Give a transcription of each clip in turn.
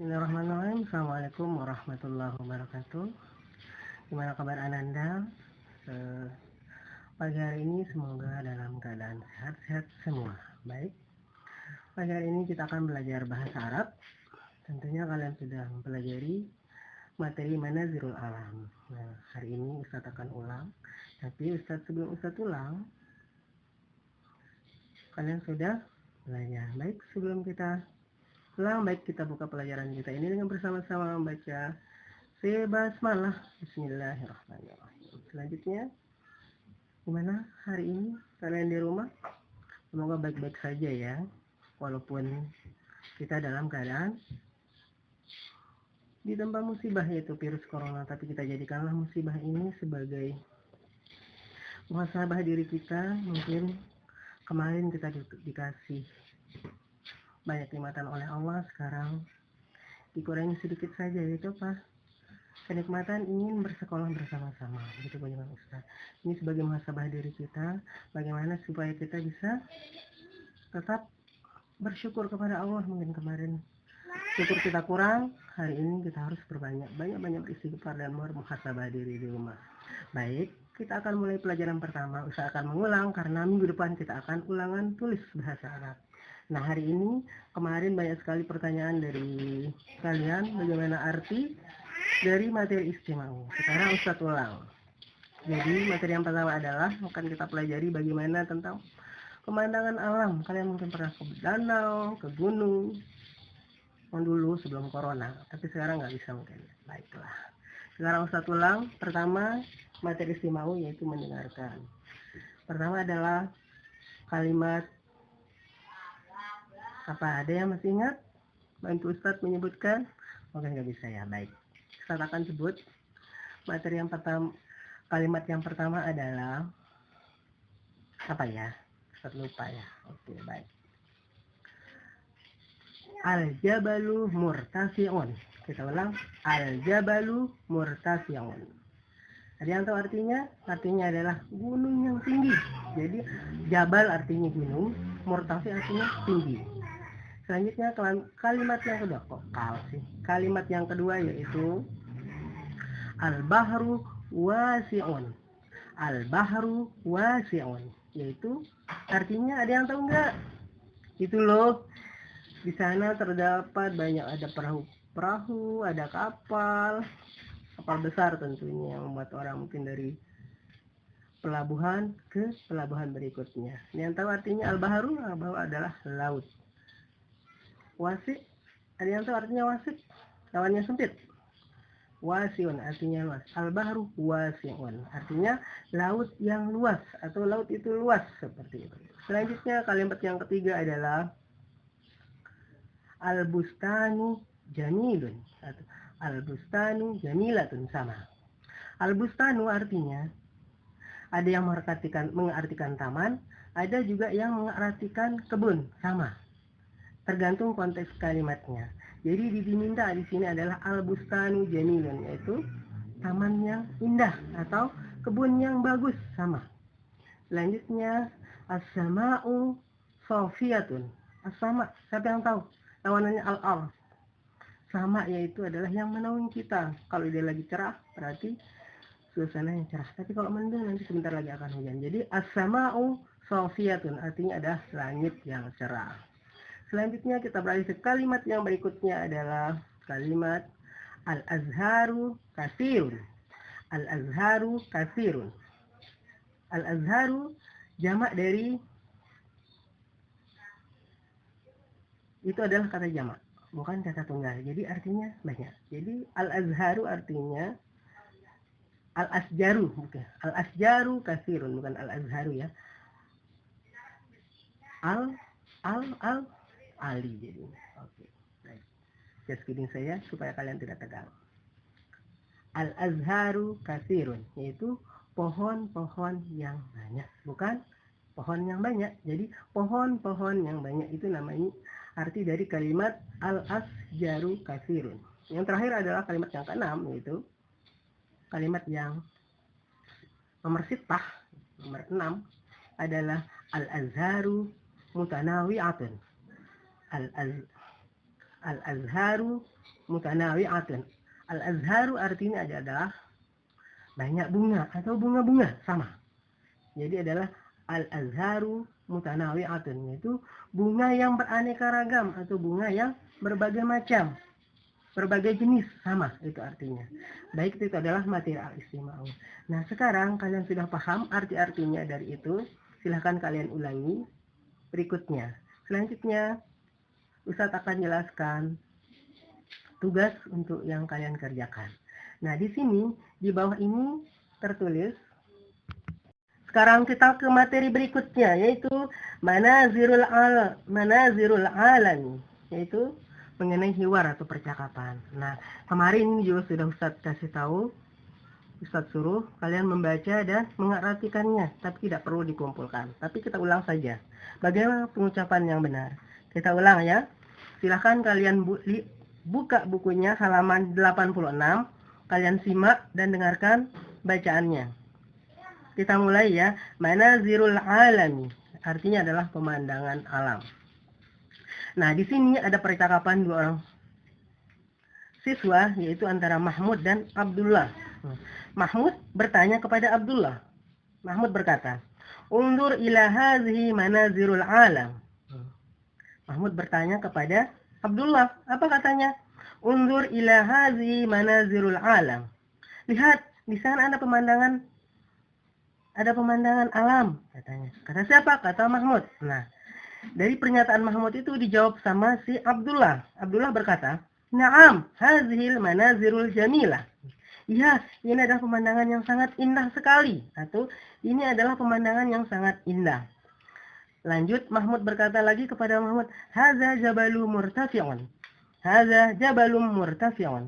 Bismillahirrahmanirrahim. Assalamualaikum warahmatullahi wabarakatuh. Gimana kabar Ananda? Pagi hari ini semoga dalam keadaan sehat-sehat semua. Baik, pagi hari ini kita akan belajar bahasa Arab. Tentunya kalian sudah mempelajari materi Manazilul Alam. Nah, hari ini Ustadz akan ulang. Tapi sebelum Ustadz ulang, kalian sudah belajar. Baik, sebelum kita ulang, baik kita buka pelajaran kita ini dengan bersama-sama membaca Basmalah. Bismillahirrahmanirrahim. Selanjutnya, gimana hari ini kalian di rumah? Semoga baik-baik saja ya, walaupun kita dalam keadaan ditempa musibah yaitu virus corona, tapi kita jadikanlah musibah ini sebagai muhasabah diri kita. Mungkin kemarin kita dikasih banyak nikmatan oleh Allah, sekarang dikurangi sedikit saja, yaitu apa? Kenikmatan ingin bersekolah bersama-sama. Begitu bagaimana Ustaz? Ini sebagai muhasabah diri kita, bagaimana supaya kita bisa tetap bersyukur kepada Allah. Mungkin kemarin syukur kita kurang, hari ini kita harus banyak beristighfar dan muhasabah diri di rumah. Baik, kita akan mulai pelajaran pertama. Ustaz akan mengulang karena minggu depan kita akan ulangan tulis bahasa Arab. Nah, hari ini kemarin banyak sekali pertanyaan dari kalian bagaimana arti dari materi istima'u. Sekarang Ustaz ulang. Jadi materi yang pertama adalah akan kita pelajari bagaimana tentang pemandangan alam. Kalian mungkin pernah ke danau, ke gunung yang dulu sebelum corona, tapi sekarang nggak bisa mungkin. Baiklah, sekarang Ustaz ulang. Pertama, materi istima'u yaitu mendengarkan. Pertama adalah kalimat apa? Ada yang masih ingat? Bantu Ustaz menyebutkan? Mungkin nggak bisa ya. Baik, Ustaz akan sebut materi yang pertama. Kalimat yang pertama adalah apa ya? Ustaz lupa ya. Oke, baik. Al-jabalu murtafi'un. Kita ulang. Al-jabalu murtafi'un. Ada yang tahu artinya? Artinya adalah gunung yang tinggi. Jadi jabal artinya gunung, murtafi artinya tinggi. Selanjutnya kalimat yang kedua, kalimat yang kedua yaitu al-bahru wasi'un. Al-bahru wasi'un, yaitu artinya ada yang tahu enggak? Itu loh, di sana terdapat banyak, ada perahu, ada kapal besar tentunya yang membuat orang mungkin dari pelabuhan ke pelabuhan berikutnya. Yang tahu artinya al-bahru adalah laut. Wasi, ada yang tahu artinya wasi? Lawannya sempit. Wasiun artinya luas. Al-bahru wasiun artinya laut yang luas atau laut itu luas, seperti itu. Selanjutnya kalimat yang ketiga adalah al-bustanu jamilun atau al-bustanu jamilatun. Sama. Al-bustanu artinya ada yang mengartikan taman, ada juga yang mengartikan kebun. Sama, tergantung konteks kalimatnya. Jadi diminta di sini adalah al-bustanu jamilun, yaitu taman yang indah atau kebun yang bagus. Sama. Selanjutnya as-sama'u safiyatun. As-sama, siapa yang tahu? Lawanannya al-al. Sama yaitu adalah yang menaungi kita. Kalau dia lagi cerah berarti suasananya cerah. Tapi kalau mendung nanti sebentar lagi akan hujan. Jadi as-sama'u safiyatun artinya adalah langit yang cerah. Selanjutnya kita beralih ke kalimat yang berikutnya adalah kalimat al-azharu katsirun. Al-azharu katsirun. Al-azharu jamak dari, itu adalah kata jamak, bukan kata tunggal. Jadi artinya banyak. Jadi al-azharu artinya al-asjaru, bukan. Al-asjaru katsirun, bukan al-azharu ya. Ali jadi. Oke. Baik. Just kidding saya supaya kalian tidak tegang. Al-azharu katsirun, yaitu pohon-pohon yang banyak, bukan pohon yang banyak. Jadi pohon-pohon yang banyak itu namanya arti dari kalimat al-asjaru katsirun. Yang terakhir adalah kalimat yang keenam, yaitu kalimat yang nomor 6 adalah al-azharu mutanawi'atun. Al-azharu mutanawi'atun. Al-azharu artinya adalah banyak bunga atau bunga-bunga sama. Jadi adalah al-azharu mutanawi'atun, yaitu bunga yang beraneka ragam atau bunga yang berbagai macam, berbagai jenis sama, itu artinya. Baik, itu adalah materi al-istima'u. Nah, sekarang kalian sudah paham arti-artinya dari itu. Silahkan kalian ulangi berikutnya. Selanjutnya Ustadz akan jelaskan tugas untuk yang kalian kerjakan. Nah, di sini di bawah ini tertulis. Sekarang kita ke materi berikutnya, yaitu manazirul alam, yaitu mengenai hiwar atau percakapan. Nah, kemarin ini juga sudah Ustadz kasih tahu, Ustadz suruh kalian membaca dan mengartikannya, tapi tidak perlu dikumpulkan. Tapi kita ulang saja. Bagaimana pengucapan yang benar? Kita ulang ya. Silahkan kalian buka bukunya halaman 86. Kalian simak dan dengarkan bacaannya. Kita mulai ya. Manazirul alami, artinya adalah pemandangan alam. Nah, di sini ada percakapan dua orang siswa, yaitu antara Mahmud dan Abdullah. Mahmud bertanya kepada Abdullah. Mahmud berkata, "Undur ila hazihi manazirul alam." Mahmud bertanya kepada Abdullah, apa katanya? "Undur ila hazihi manazirul alam." Lihat, di sana ada pemandangan alam, katanya. Kata siapa? Kata Mahmud. Nah, dari pernyataan Mahmud itu dijawab sama si Abdullah. Abdullah berkata, "Na'am, hazihil manazirul jamilah." Ya, ini adalah pemandangan yang sangat indah sekali. Atau ini adalah pemandangan yang sangat indah. Lanjut, Mahmud berkata lagi kepada Mahmud, "Haza jabalum murtafi'un." Haza jabalum murtafi'un.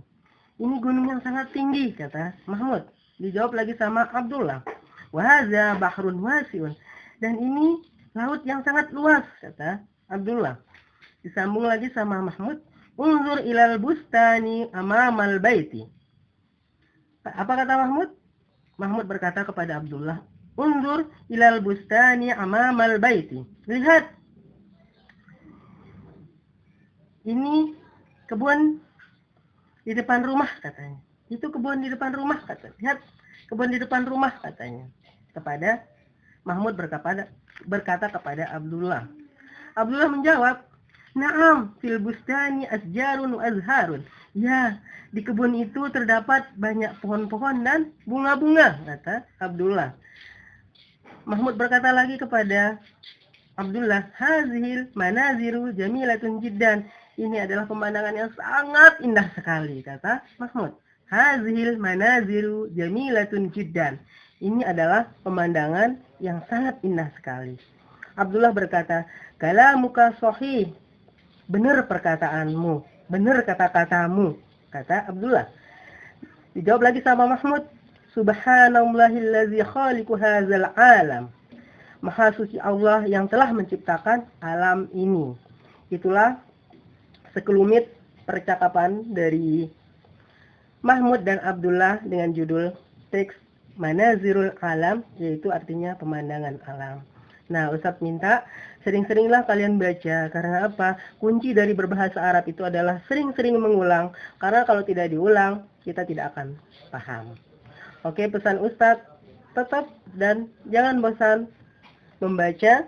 Ini gunung yang sangat tinggi, kata Mahmud. Dijawab lagi sama Abdullah. "Wa haza bahrun wasi'un." Dan ini laut yang sangat luas, kata Abdullah. Disambung lagi sama Mahmud, "Unzur ilal bustani amamal baiti." Apa kata Mahmud? Mahmud berkata kepada Abdullah, "Unzur ilal bustani amamal baiti." Lihat, ini kebun di depan rumah, katanya. Itu kebun di depan rumah, katanya. Lihat, kebun di depan rumah, katanya. Kepada Mahmud berkata kepada Abdullah. Abdullah menjawab, "Na'am, fil bustani asjarun wa azharun." Ya, di kebun itu terdapat banyak pohon-pohon dan bunga-bunga, kata Abdullah. Mahmud berkata lagi kepada Abdullah, "Hazihil manaziru jamilatun jiddan." Ini adalah pemandangan yang sangat indah sekali, kata Mahmud. "Hazihil manaziru jamilatun jiddan." Ini adalah pemandangan yang sangat indah sekali. Abdullah berkata, "Kalamuka sahih." Benar perkataanmu, benar kata-katamu, kata Abdullah. Dijawab lagi sama Mahmud, "Subhanallahillazi khaliqu hadzal alam." Maha suci Allah yang telah menciptakan alam ini. Itulah sekelumit percakapan dari Mahmud dan Abdullah dengan judul teks Manazirul Alam, yaitu artinya pemandangan alam. Nah, Ustadz minta sering-seringlah kalian baca. Karena apa? Kunci dari berbahasa Arab itu adalah sering-sering mengulang. Karena kalau tidak diulang, kita tidak akan paham. Oke, pesan Ustadz, tetap dan jangan bosan membaca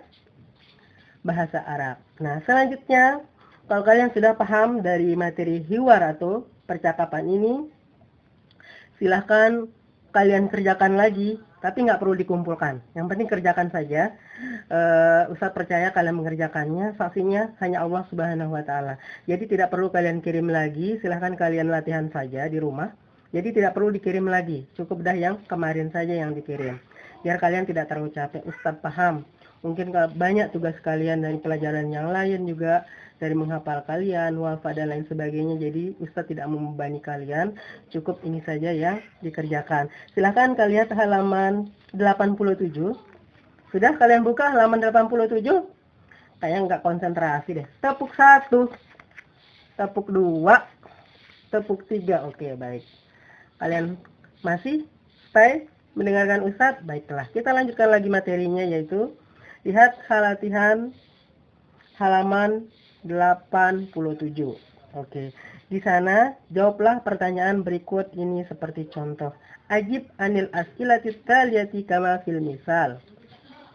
bahasa Arab. Nah, selanjutnya, kalau kalian sudah paham dari materi hiwar atau percakapan ini, silahkan kalian kerjakan lagi, tapi nggak perlu dikumpulkan. Yang penting kerjakan saja. Ustadz percaya kalian mengerjakannya, saksinya hanya Allah Subhanahu wa Ta'ala. Jadi tidak perlu kalian kirim lagi, silahkan kalian latihan saja di rumah. Jadi tidak perlu dikirim lagi, cukup dah yang kemarin saja yang dikirim. Biar kalian tidak terlalu capek. Ustadz paham, mungkin banyak tugas kalian dari pelajaran yang lain juga, dari menghafal kalian, wafat dan lain sebagainya. Jadi Ustadz tidak membebani kalian, cukup ini saja yang dikerjakan. Silahkan kalian halaman 87. Sudah kalian buka halaman 87? Kayak nggak konsentrasi deh. Tepuk 1, tepuk 2, tepuk 3. Oke, baik. Kalian masih stay mendengarkan Ustadz? Baiklah, kita lanjutkan lagi materinya, yaitu lihat latihan halaman 87. Oke, di sana jawablah pertanyaan berikut ini seperti contoh. Ajib anil as'ilatis taliyati kama fil misal.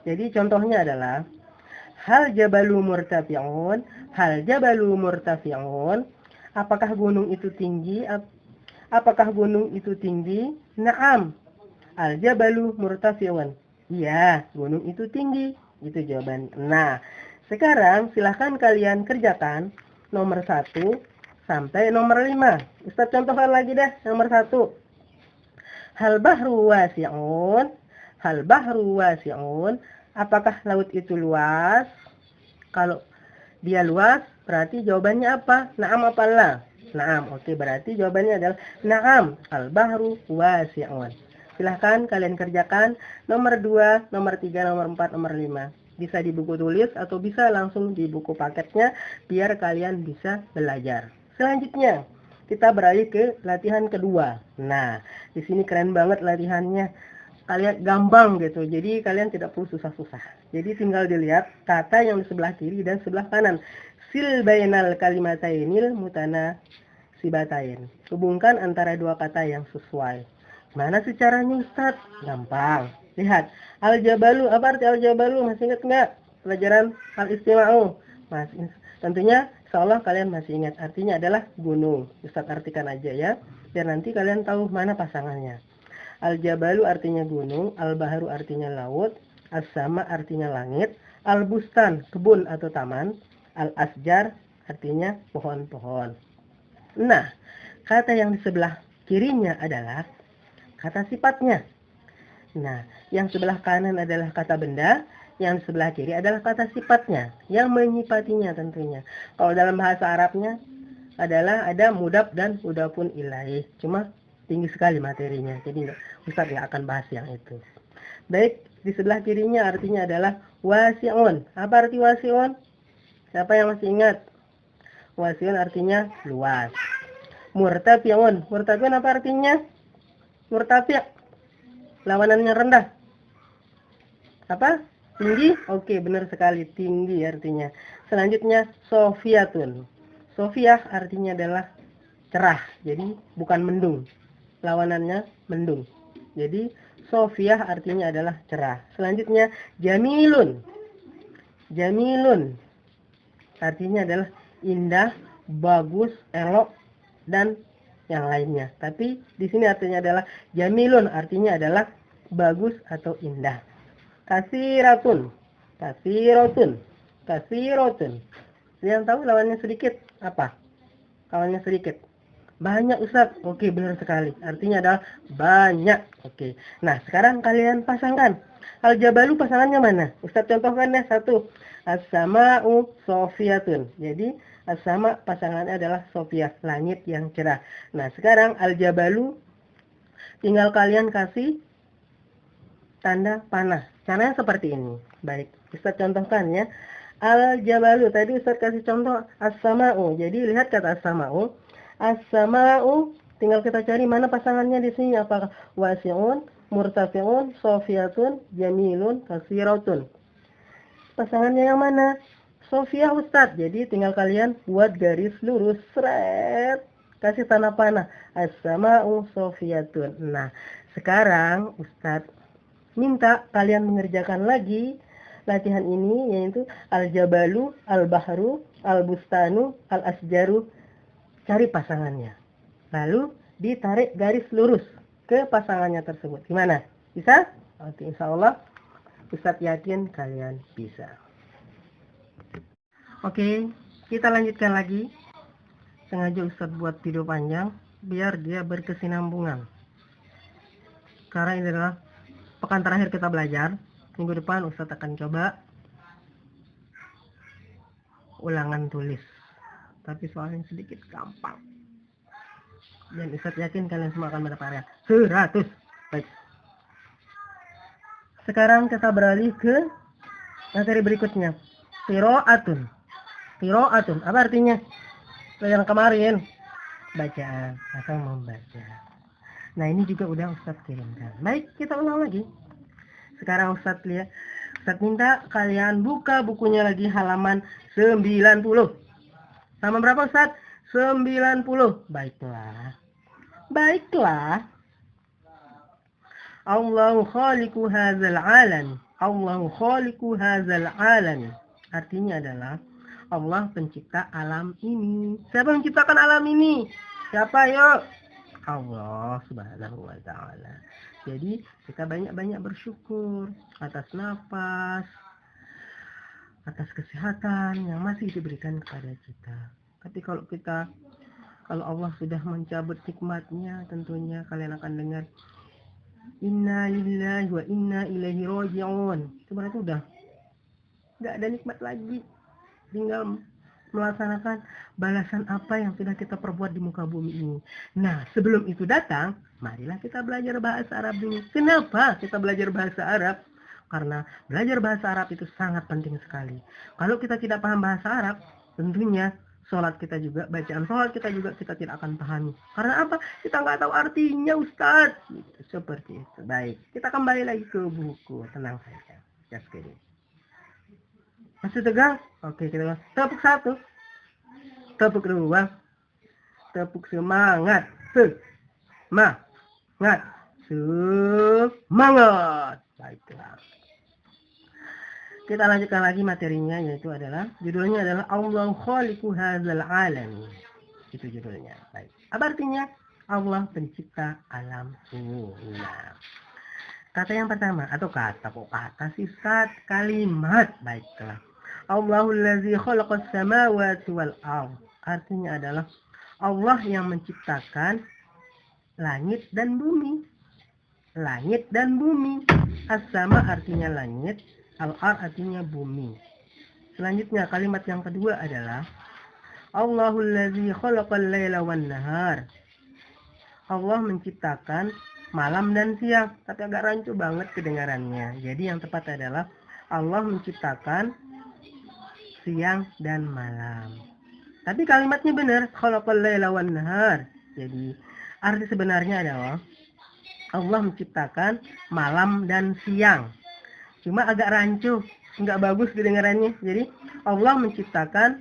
Jadi contohnya adalah hal jabalu murtafi'un, hal jabalu murtafi'un. Apakah gunung itu tinggi? Apakah gunung itu tinggi? Naam. Al jabalu murtafi'un. Iya, gunung itu tinggi. Itu jawaban. Nah, sekarang silahkan kalian kerjakan nomor 1 sampai nomor 5. Ustaz contohkan lagi deh nomor 1. Hal bahru wasi'un. Hal bahru wasi'un. Apakah laut itu luas? Kalau dia luas, berarti jawabannya apa? Naam apa la? Naam. Oke, berarti jawabannya adalah naam. Al bahru wasi'un. Silahkan kalian kerjakan nomor 2, nomor 3, nomor 4, nomor 5. Bisa di buku tulis atau bisa langsung di buku paketnya biar kalian bisa belajar. Selanjutnya, kita beralih ke latihan kedua. Nah, di sini keren banget latihannya. Kalian gampang gitu. Jadi kalian tidak perlu susah-susah. Jadi tinggal dilihat kata yang di sebelah kiri dan sebelah kanan. Sil bainal kalimatainil mutanasibatain. Hubungkan antara dua kata yang sesuai. Mana sih caranya Ustaz? Gampang. Lihat, al-jabalu, apa arti al-jabalu? Masih ingat nggak? Pelajaran al-istima'u. Masih. Tentunya, insyaallah kalian masih ingat. Artinya adalah gunung. Ustaz artikan aja ya. Biar nanti kalian tahu mana pasangannya. Al-jabalu artinya gunung, al-baharu artinya laut, as-sama artinya langit, al-bustan, kebun atau taman, al-asjar artinya pohon-pohon. Nah, kata yang di sebelah kirinya adalah kata sifatnya. Nah, yang sebelah kanan adalah kata benda, yang sebelah kiri adalah kata sifatnya, yang menyifatinya tentunya. Kalau dalam bahasa Arabnya adalah ada mudaf dan mudafun ilaih. Cuma tinggi sekali materinya, jadi Ustaz nggak akan bahas yang itu. Baik, di sebelah kirinya artinya adalah wasi'un. Apa arti wasi'un? Siapa yang masih ingat? Wasi'un artinya luas. Murtafi'un. Murtafi'un apa artinya? Murtafi'. Lawanannya rendah. Apa? Tinggi? Oke, benar sekali. Tinggi artinya. Selanjutnya, sofiyatun. Sofiyah artinya adalah cerah. Jadi, bukan mendung. Lawanannya mendung. Jadi, sofiyah artinya adalah cerah. Selanjutnya, jamilun. Jamilun. Artinya adalah indah, bagus, elok, dan yang lainnya. Tapi di sini artinya adalah jamilun, artinya adalah bagus atau indah. Kasiratun, kasirotun, kasirotun. Yang tahu lawannya sedikit apa? Lawannya sedikit. Banyak Ustaz. Oke, benar sekali. Artinya adalah banyak. Oke. Nah, sekarang kalian pasangkan. Al-jabalu pasangannya mana? Ustaz contohkan ya. 1. As-sama'u sofiyatun. Jadi as-sama pasangannya adalah sofiyah, langit yang cerah. Nah, sekarang al-jabalu tinggal kalian kasih tanda panah. Caranya seperti ini. Baik, Ustaz contohkan ya. Al-jabalu tadi Ustaz kasih contoh as-sama'u. Jadi lihat kata as-sama'u. As-sama'u tinggal kita cari mana pasangannya di sini, apakah wasi'un, murtafi'un, sofiyatun, jamilun, kasiratun. Pasangannya yang mana? Sofiyah Ustaz. Jadi tinggal kalian buat garis lurus, seret, kasih tanda panah. As-sama'u sofiyatun. Nah, sekarang Ustaz minta kalian mengerjakan lagi latihan ini, yaitu al-jabalu, al-bahru, al-bustanu, al-asjaru. Cari pasangannya. Lalu ditarik garis lurus ke pasangannya tersebut. Gimana? Bisa? Oke, insyaallah Ustaz yakin kalian bisa. Oke, kita lanjutkan lagi. Sengaja Ustaz buat video panjang biar dia berkesinambungan. Karena ini adalah pekan terakhir kita belajar. Minggu depan Ustaz akan coba ulangan tulis. Tapi soalnya sedikit gampang. Dan Ustaz yakin kalian semua akan mendapatkan 100. Baik. Sekarang kita beralih ke materi berikutnya. Qiraatun. Qiraatun. Apa artinya? Pelajaran kemarin. Bacaan atau membaca. Nah, ini juga udah Ustaz kirimkan. Baik, kita ulang lagi. Sekarang Ustaz lihat. Ustaz minta kalian buka bukunya lagi halaman 90. Halaman berapa Ustaz? 90. Baiklah. Baiklah. Allahu khaliqu hadzal alam. Allahu khaliqu hadzal alam. Artinya adalah Allah pencipta alam ini. Siapa menciptakan alam ini? Siapa yuk? Allah subhanahu wa ta'ala. Jadi kita banyak-banyak bersyukur atas nafas, atas kesehatan yang masih diberikan kepada kita. Tapi kalau Allah sudah mencabut nikmatnya, tentunya kalian akan dengar inna lillahi wa inna ilaihi raji'un. Itu berarti udah nggak ada nikmat lagi, tinggal melaksanakan balasan apa yang sudah kita perbuat di muka bumi ini. Nah, sebelum itu datang, marilah kita belajar bahasa Arab dulu. Kenapa kita belajar bahasa Arab? Karena belajar bahasa Arab itu sangat penting sekali. Kalau kita tidak paham bahasa Arab, tentunya sholat kita juga, bacaan sholat kita juga kita tidak akan pahami. Karena apa? Kita nggak tahu artinya, Ustaz. Gitu, seperti itu. Baik, kita kembali lagi ke buku. Tenang saja. Just kidding. Masih tegang? Oke, kita tepuk 1. Tepuk 2. Tepuk semangat. Semangat. Semangat. Baiklah. Kita lanjutkan lagi materinya, yaitu adalah judulnya adalah Allahu khaliqu hadzal alam. Itu judulnya. Baik. Apa artinya? Allah pencipta alam ini. Nah, kata yang pertama atau kata sifat kalimat. Baiklah. Allahul ladzi khalaqas samawati wal ardh. Artinya adalah Allah yang menciptakan langit dan bumi. Langit dan bumi. As-sama artinya langit, al-ard artinya bumi. Selanjutnya kalimat yang kedua adalah Allahul ladzi khalaqal laila wan nahar. Allah menciptakan malam dan siang, tapi agak rancu banget kedengarannya. Jadi yang tepat adalah Allah menciptakan siang dan malam. Tapi kalimatnya benar, khalaqal laila wan nahar. Jadi arti sebenarnya adalah Allah menciptakan malam dan siang. Cuma agak rancu, nggak bagus kedengarannya. Jadi Allah menciptakan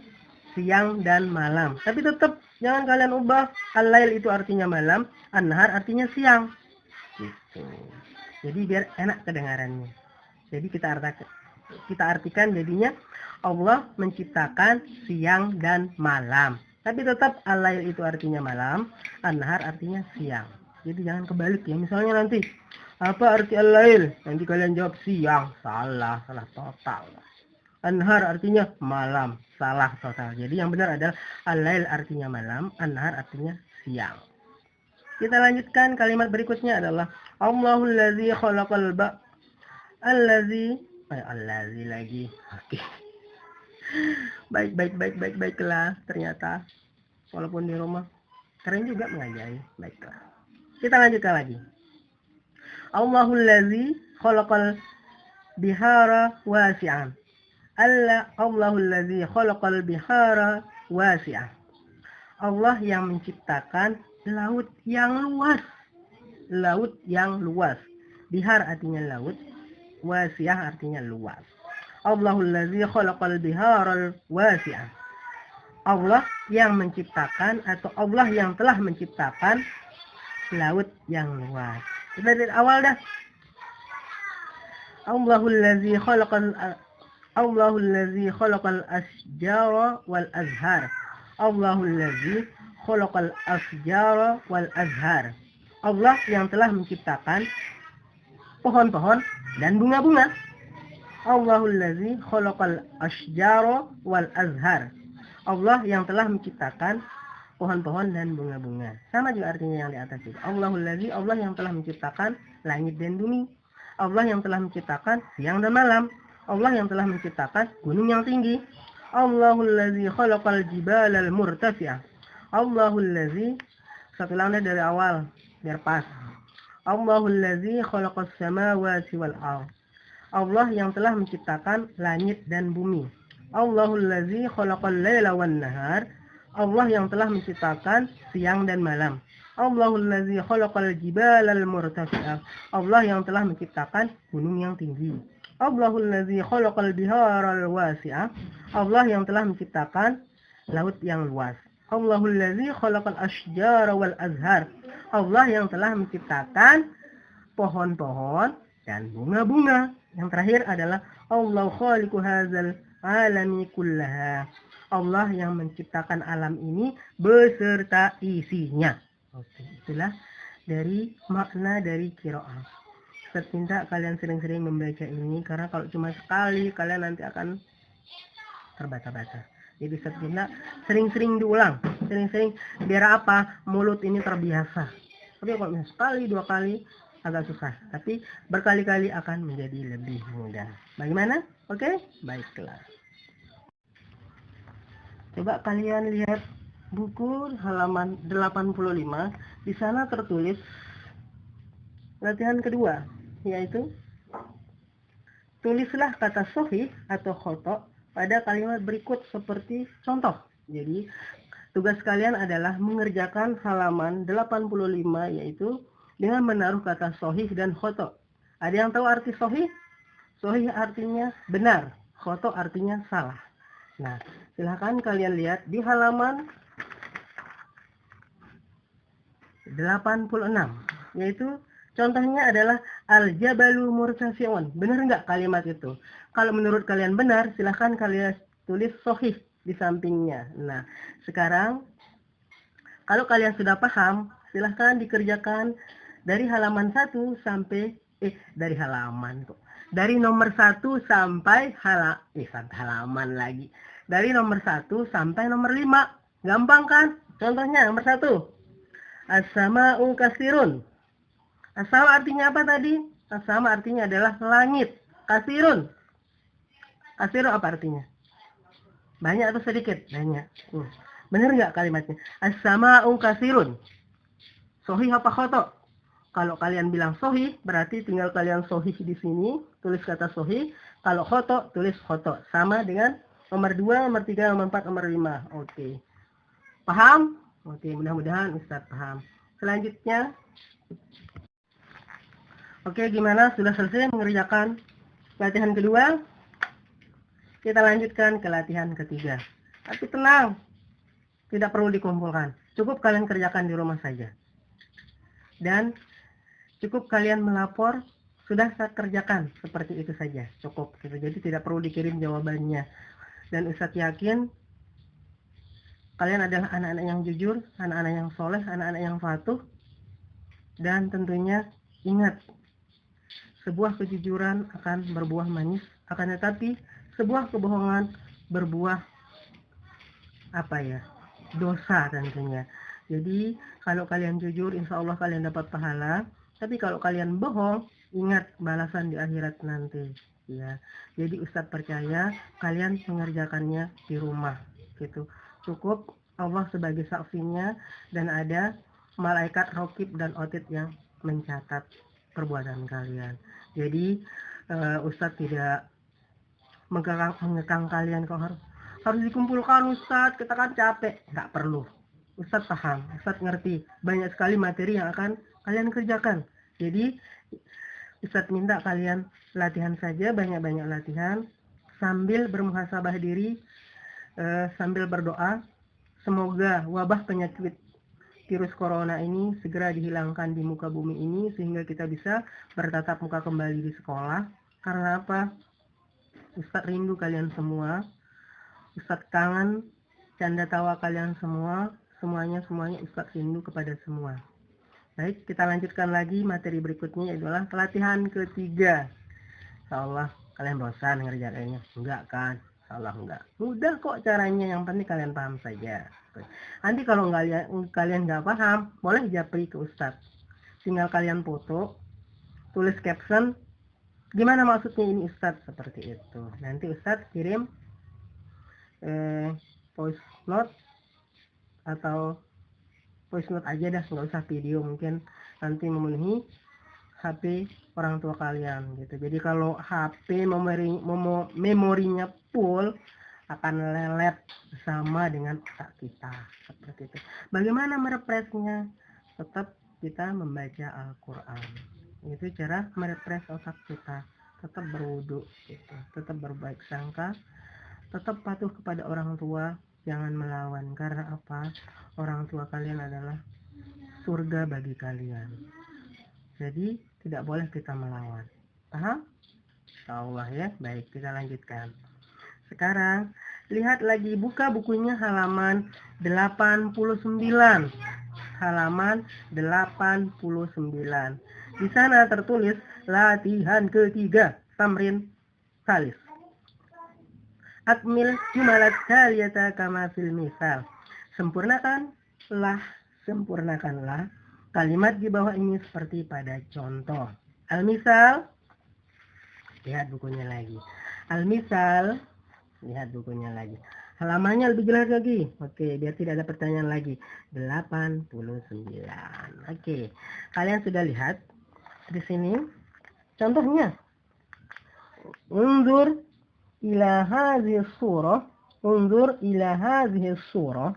siang dan malam. Tapi tetap jangan kalian ubah. Al-lail itu artinya malam, an-nahar artinya siang. Gitu. Jadi biar enak kedengarannya. Jadi kita artikan jadinya Allah menciptakan siang dan malam. Tapi tetap al-lail itu artinya malam, an-nahar artinya siang. Jadi jangan kebalik ya. Misalnya nanti apa arti al-lail? Nanti kalian jawab siang. Salah total. An-nahar artinya malam. Salah total. Jadi yang benar adalah al-lail artinya malam, an-nahar artinya siang. Kita lanjutkan kalimat berikutnya adalah Allahul ladzi khalaqal allazi lagi. Oke. Baiklah. Ternyata walaupun di rumah keren juga mengajari. Baiklah. Kita lanjutkan lagi. Allahul ladzi khalaqal bihara wasi'an. Allahul ladzi khalaqal bihara wasi'an. Allah yang menciptakan laut yang luas. Laut yang luas. Bihar artinya laut, wasi'ah artinya luas. Allahul ladzi khalaqal bihara wasi'ah. Allah yang menciptakan atau Allah yang telah menciptakan laut yang luas. Kita dari awal dah. Allahul ladzi khalaqal asjara wal azhar. Allahul ladzi khalaqal asjara wal azhar. Allah yang telah menciptakan pohon-pohon dan bunga-bunga. Allahul ladzi khalaqal asjara wal azhar. Allah yang telah menciptakan pohon-pohon dan bunga-bunga. Sama juga artinya yang di atas itu. Allahul ladzi, Allah yang telah menciptakan langit dan bumi. Allah yang telah menciptakan siang dan malam. Allah yang telah menciptakan gunung yang tinggi. Allahul ladzi khalaqal jibalal murtafi'ah. Allahul ladzi, satu ulang dari awal biar pas. Allahul ladzi khalaqas samawati wal ardh. Allah yang telah menciptakan langit dan bumi. Allahul ladzi khalaqal laila wan nahar. Allah yang telah menciptakan siang dan malam. Allahul ladzi khalaqal jibalal murtafi'ah. Allah yang telah menciptakan gunung yang tinggi. Allahul ladzi khalaqal biharal wasi'ah. Allah yang telah menciptakan laut yang luas. Allahul ladzi khalaqal asyjara wal azhar. Allah yang telah menciptakan pohon-pohon dan bunga-bunga. Yang terakhir adalah Allah khaliqu hadzal alami kullaha. Allah yang menciptakan alam ini beserta isinya. Oke, itulah dari makna dari qiraah. Saya minta kalian sering-sering membaca ini, karena kalau cuma sekali kalian nanti akan terbata-bata. Jadi saya minta sering-sering diulang, sering-sering, biar apa? Mulut ini terbiasa. Tapi kalau misalnya sekali, 2 kali agak susah, tapi berkali-kali akan menjadi lebih mudah. Bagaimana? Oke? Baiklah. Coba kalian lihat buku halaman 85. Di sana tertulis latihan kedua, yaitu tulislah kata sahih atau khoto pada kalimat berikut seperti contoh. Jadi tugas kalian adalah mengerjakan halaman 85, yaitu dengan menaruh kata sahih dan khoto. Ada yang tahu arti sahih? Sahih artinya benar, khoto artinya salah. Nah, silahkan kalian lihat di halaman 86, yaitu contohnya adalah al-jabalu murtafi'un. Benar nggak kalimat itu? Kalau menurut kalian benar, silahkan kalian tulis sahih di sampingnya. Nah, sekarang kalau kalian sudah paham, silahkan dikerjakan dari halaman 1 sampai dari nomor 1 sampai halaman lagi. Dari nomor 1 sampai nomor 5. Gampang kan? Contohnya nomor 1. As-sama'u kasirun. As-sama artinya apa tadi? As-sama artinya adalah langit. Kasirun. Kasirun apa artinya? Banyak atau sedikit? Banyak. Benar nggak kalimatnya? As-sama'u kasirun. Sahih apa khoto? Kalau kalian bilang sahih, berarti tinggal kalian sahih di sini, tulis kata sahih. Kalau khoto, tulis khoto. Sama dengan nomor 2, nomor 3, nomor 4, nomor 5. Oke. Paham? Oke, mudah-mudahan Ustaz paham. Selanjutnya, oke, gimana? Sudah selesai mengerjakan latihan kedua? Kita lanjutkan ke latihan ketiga. Tapi tenang, tidak perlu dikumpulkan. Cukup kalian kerjakan di rumah saja. Dan cukup kalian melapor, sudah saya kerjakan, seperti itu saja. Cukup. Jadi tidak perlu dikirim jawabannya. Dan Ustadz yakin kalian adalah anak-anak yang jujur, anak-anak yang soleh, anak-anak yang patuh. Dan tentunya ingat, sebuah kejujuran akan berbuah manis, akan tetapi sebuah kebohongan berbuah dosa tentunya. Jadi kalau kalian jujur, insya Allah kalian dapat pahala. Tapi kalau kalian bohong, ingat balasan di akhirat nanti. Ya, jadi Ustadz percaya kalian mengerjakannya di rumah. Gitu. Cukup Allah sebagai saksinya, dan ada malaikat raqib dan otid yang mencatat perbuatan kalian. Jadi Ustadz tidak mengekang kalian kalau harus dikumpulkan. Ustadz, kita kan capek. Nggak perlu. Ustadz paham, Ustadz ngerti. Banyak sekali materi yang akan kalian kerjakan. Jadi Ustadz minta kalian latihan saja, banyak-banyak latihan, sambil bermuhasabah diri, sambil berdoa. Semoga wabah penyakit virus corona ini segera dihilangkan di muka bumi ini, sehingga kita bisa bertatap muka kembali di sekolah. Karena apa? Ustadz rindu kalian semua. Ustadz kangen canda tawa kalian semua. Semuanya Ustadz rindu kepada semua. Baik, kita lanjutkan lagi materi berikutnya, adalah pelatihan ketiga. Insyaallah kalian bosan ngerjainnya? Enggak kan? Insyaallah enggak. Mudah kok caranya, yang penting kalian paham saja. Nanti kalau kalian nggak paham, boleh japri ke Ustadz. Tinggal kalian foto, tulis caption, gimana maksudnya ini Ustadz, seperti itu. Nanti Ustadz kirim voice note, atau voice note aja dah, nggak usah video, mungkin nanti memenuhi HP orang tua kalian gitu. Jadi kalau HP memorinya full, akan lelet sama dengan otak kita, seperti itu. Bagaimana merefreshnya? Tetap kita membaca Al-Quran. Itu cara merefresh otak kita. Tetap berwudu gitu. Tetap berbaik sangka, tetap patuh kepada orang tua, Jangan melawan. Karena apa? Orang tua kalian adalah surga bagi kalian. Jadi tidak boleh kita melawan. Paham? Allah ya. Baik, kita lanjutkan. Sekarang lihat lagi, buka bukunya halaman 89. Halaman 89. Di sana tertulis latihan ketiga, tamrin salis. Akmil jumalat taliyata kama fil misal. Sempurnakanlah kalimat di bawah ini seperti pada contoh. Al-misal, lihat bukunya lagi. Al-misal, lihat bukunya lagi. Halamannya lebih jelas lagi. Oke, biar tidak ada pertanyaan lagi. 89. Oke, kalian sudah lihat di sini contohnya. Unzur ila hadhihi surah. Unzur ila hadhihi surah.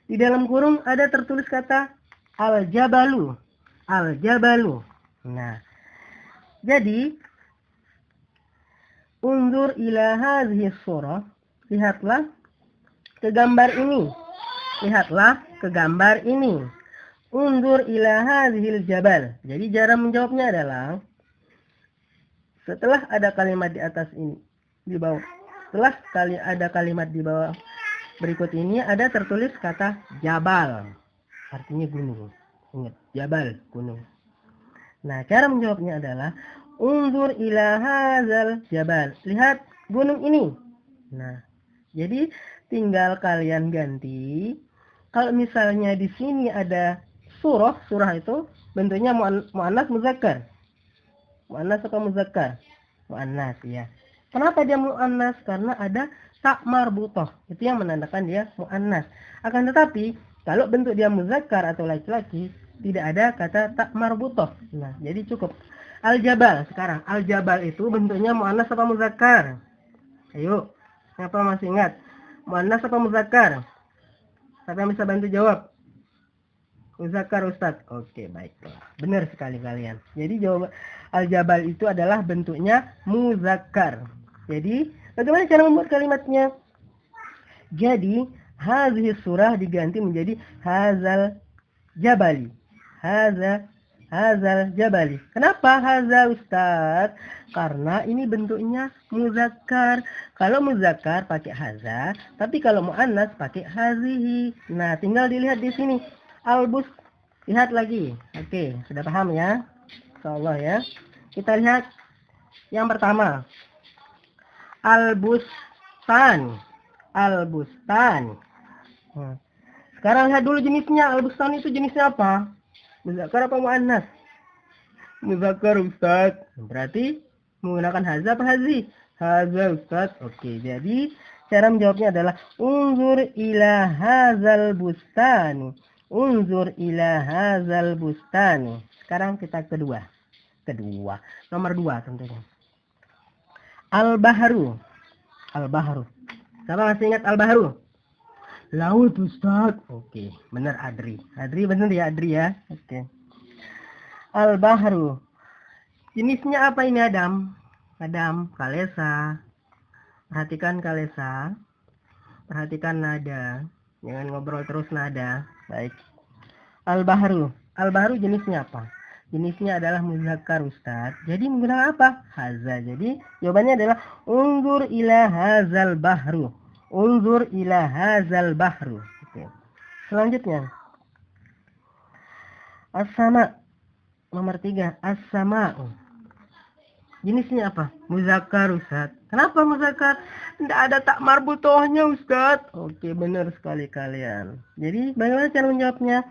Di dalam kurung ada tertulis kata al-jabalu. Al-jabalu. Nah, jadi unzur ila hadhihi surah. Lihatlah ke gambar ini. Lihatlah ke gambar ini. Unzur ila hadhil jabal. Jadi cara menjawabnya adalah setelah ada kalimat di atas ini, di bawah. Setelah ada kalimat di bawah berikut ini ada tertulis kata jabal. Artinya gunung. Ingat, jabal, gunung. Nah, cara menjawabnya adalah unzur ila hadzal jabal. Lihat gunung ini. Nah, jadi tinggal kalian ganti. Kalau misalnya di sini ada surah itu bentuknya muannas muzakkar. Muannas atau muzakkar? Muannas ya. Kenapa dia muannas? Karena ada tak marbutoh. Itu yang menandakan dia muannas. Akan tetapi kalau bentuk dia muzakkar atau laki-laki tidak ada kata tak marbutoh. Nah, jadi cukup. Al-jabal sekarang. Al-jabal itu bentuknya muannas atau muzakkar? Ayo. Siapa masih ingat? Muannas atau muzakkar? Siapa yang bisa bantu jawab? Muzakkar Ustadz. Oke, baiklah. Benar sekali kalian. Jadi jawab al-jabal itu adalah bentuknya muzakkar. Jadi, bagaimana cara membuat kalimatnya? Jadi, hadhihi surah diganti menjadi hazal jabali. Hazal jabali. Kenapa haza Ustadz? Karena ini bentuknya muzakkar. Kalau muzakkar pakai haza, tapi kalau muannas pakai hazihi. Nah, tinggal dilihat di sini. Albus, lihat lagi. Oke, sudah paham ya? Insyaallah ya. Kita lihat yang pertama. Albustan. Albustan. Sekarang lihat dulu jenisnya. Albustan itu jenisnya apa? Muzakkar apa muannas? Muzakkar Ustaz. Berarti menggunakan haza apa hazi? Haza Ustaz. Oke, jadi cara menjawabnya adalah unzur ila hazal bustani. Unzur ila hazal bustani. Sekarang kita kedua. Nomor 2 tentunya. Al-bahru. Al-bahru. Siapa masih ingat al-bahru? Laut Ustaz. Oke, benar Adri. Adri benar ya Adri ya. Oke. Al-bahru. Jenisnya apa ini Adam? Adam, kalesa. Perhatikan kalesa. Perhatikan nada. Jangan ngobrol terus nada. Baik. Al-bahru. Al-bahru jenisnya apa? Jenisnya adalah muzakkar Ustaz. Jadi menggunakan apa? Haza. Jadi jawabannya adalah unzur ila hazal bahru. Unzur ila hazal bahru. Oke. Selanjutnya. As-sama. Nomor 3. As-sama'u. Jenisnya apa? Muzakkar Ustaz. Kenapa muzakkar? Tidak ada tak marbutohnya Ustaz. Oke, benar sekali kalian. Jadi bagaimana cara menjawabnya?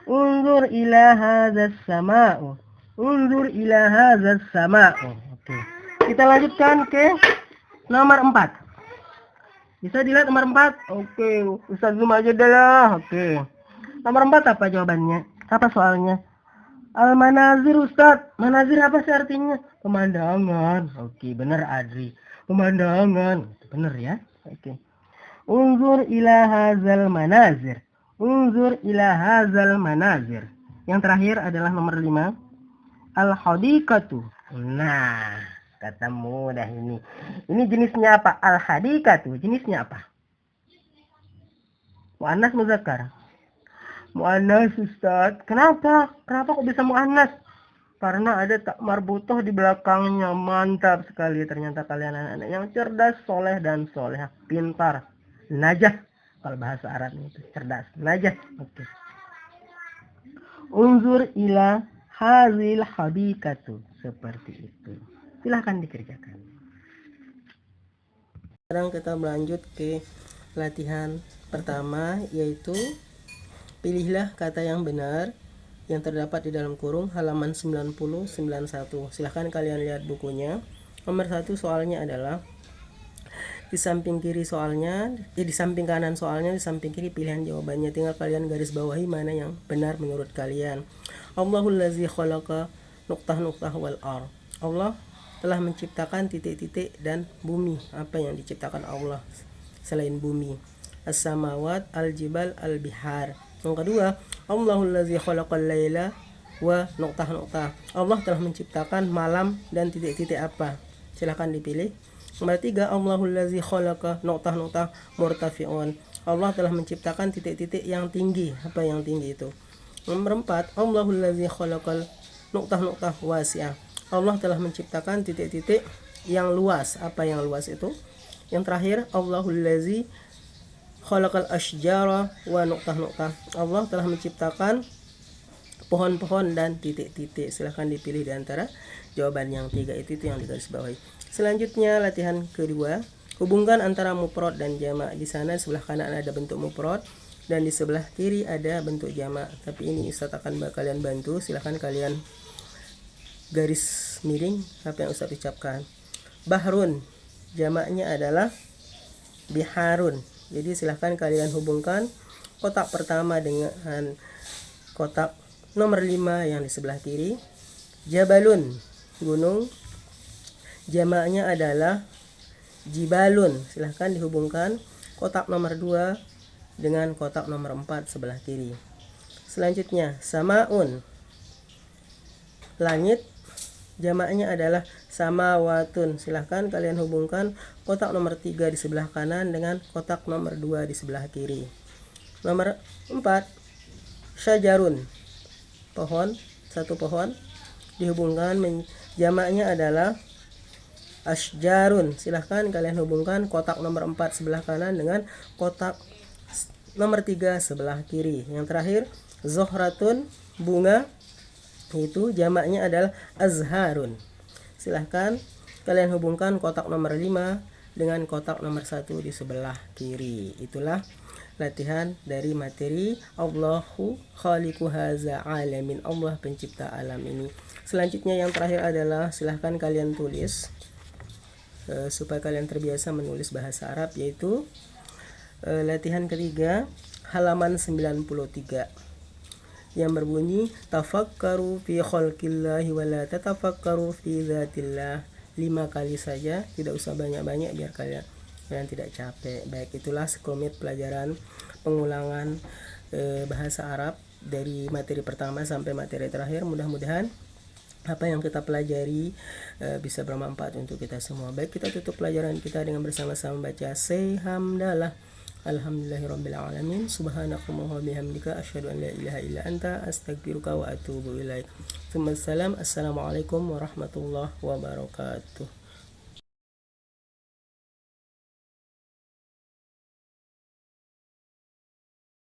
Unzur ila hadzas sama'u. Unzur ila hadzas sama'u. Oke. Kita lanjutkan ke nomor 4. Bisa dilihat nomor 4? Oke, Ustaz zoom aja dah lah. Oke. Nomor 4 apa jawabannya? Apa soalnya? Al-manazir Ustaz. Manazir apa sih artinya? Pemandangan. Oke, benar Adri. Pemandangan. Benar ya? Oke. Unzur ila hadzal manazir. Unzur ila hadzal manazir. Yang terakhir adalah nomor 5. Al-hadiqatu. Nah, kata mudah ini. Ini jenisnya apa? Al-hadiqatu. Jenisnya apa? Muannas muzakkar. Muannas Ustaz. Kenapa kok bisa muannas? Karena ada tak marbutoh di belakangnya. Mantap sekali, ternyata kalian anak-anak yang cerdas, soleh dan soleh, pintar, najah. Kalau bahasa Arab itu cerdas, najah. Oke. Unzur ila hazil habikatu. Seperti itu. Silahkan dikerjakan. Sekarang kita melanjut ke latihan pertama, yaitu pilihlah kata yang benar yang terdapat di dalam kurung halaman 90-91. Silahkan kalian lihat bukunya. Nomor 1 soalnya adalah di samping kiri soalnya, di samping kanan soalnya, di samping kiri pilihan jawabannya. Tinggal kalian garis bawahi mana yang benar menurut kalian. Allahul ladzi khalaqa nuqtah wal ar. Allah telah menciptakan titik-titik dan bumi. Apa yang diciptakan Allah selain bumi? As-samawat, al-jibal, al-bihar. Yang kedua, Allahul ladzi khalaqal laila wa nuqtah. Allah telah menciptakan malam dan titik-titik apa? Silahkan dipilih. Nomor 3, Allahul ladzi khalaqa nuqtah murtafi'un. Allah telah menciptakan titik-titik yang tinggi. Apa yang tinggi itu? Nomor 4, Allahul ladzi khalaqal nuqtah wasi'ah. Allah telah menciptakan titik-titik yang luas. Apa yang luas itu? Yang terakhir, Allahul ladzi khalaqal asyjara wa nuqtah. Allah telah menciptakan pohon-pohon dan titik-titik. Silahkan dipilih di antara jawaban yang 3 itu yang digarisbawahi. Selanjutnya latihan kedua, hubungkan antara mufrad dan jamak. Di sana sebelah kanan ada bentuk mufrad dan di sebelah kiri ada bentuk jamak. Tapi ini Ustaz akan kalian bantu. Silahkan kalian garis miring apa yang Ustaz ucapkan. Bahrun, jamaknya adalah biharun. Jadi silahkan kalian hubungkan kotak pertama dengan kotak nomor 5 yang di sebelah kiri. Jabalun, gunung, jamaknya adalah jibalun. Silahkan dihubungkan kotak nomor 2 dengan kotak nomor 4 sebelah kiri. Selanjutnya, samaun, langit, jamaknya adalah samawatun. Silahkan kalian hubungkan kotak nomor 3 di sebelah kanan dengan kotak nomor 2 di sebelah kiri. Nomor 4, syajarun, pohon, satu pohon, dihubungkan jamaknya adalah asjarun. Silahkan kalian hubungkan kotak nomor 4 sebelah kanan dengan kotak nomor 3 sebelah kiri. Yang terakhir, zohratun, bunga, itu jamaknya adalah azharun. Silahkan kalian hubungkan kotak nomor 5 dengan kotak nomor 1 di sebelah kiri. Itulah latihan dari materi Allahu khaliqu haza alamin. Allah pencipta alam ini. Selanjutnya yang terakhir adalah silahkan kalian tulis supaya kalian terbiasa menulis bahasa Arab, yaitu latihan ketiga halaman 93 yang berbunyi tafakkaru fi khalqillahi wa la tatafakkaru fi dzatillah. 5 kali saja, tidak usah banyak-banyak biar kalian tidak capek. Baik, itulah sekelumit pelajaran pengulangan bahasa Arab dari materi pertama sampai materi terakhir. Mudah-mudahan apa yang kita pelajari bisa bermanfaat untuk kita semua. Baik, kita tutup pelajaran kita dengan bersama-sama baca Hamdalah. Alhamdulillahirabbil alamin. Subhanakallahumma wa bihamdika asyhadu an la ilaha illa anta astaghfiruka wa atubu ilaik. Assalamualaikum warahmatullahi wabarakatuh.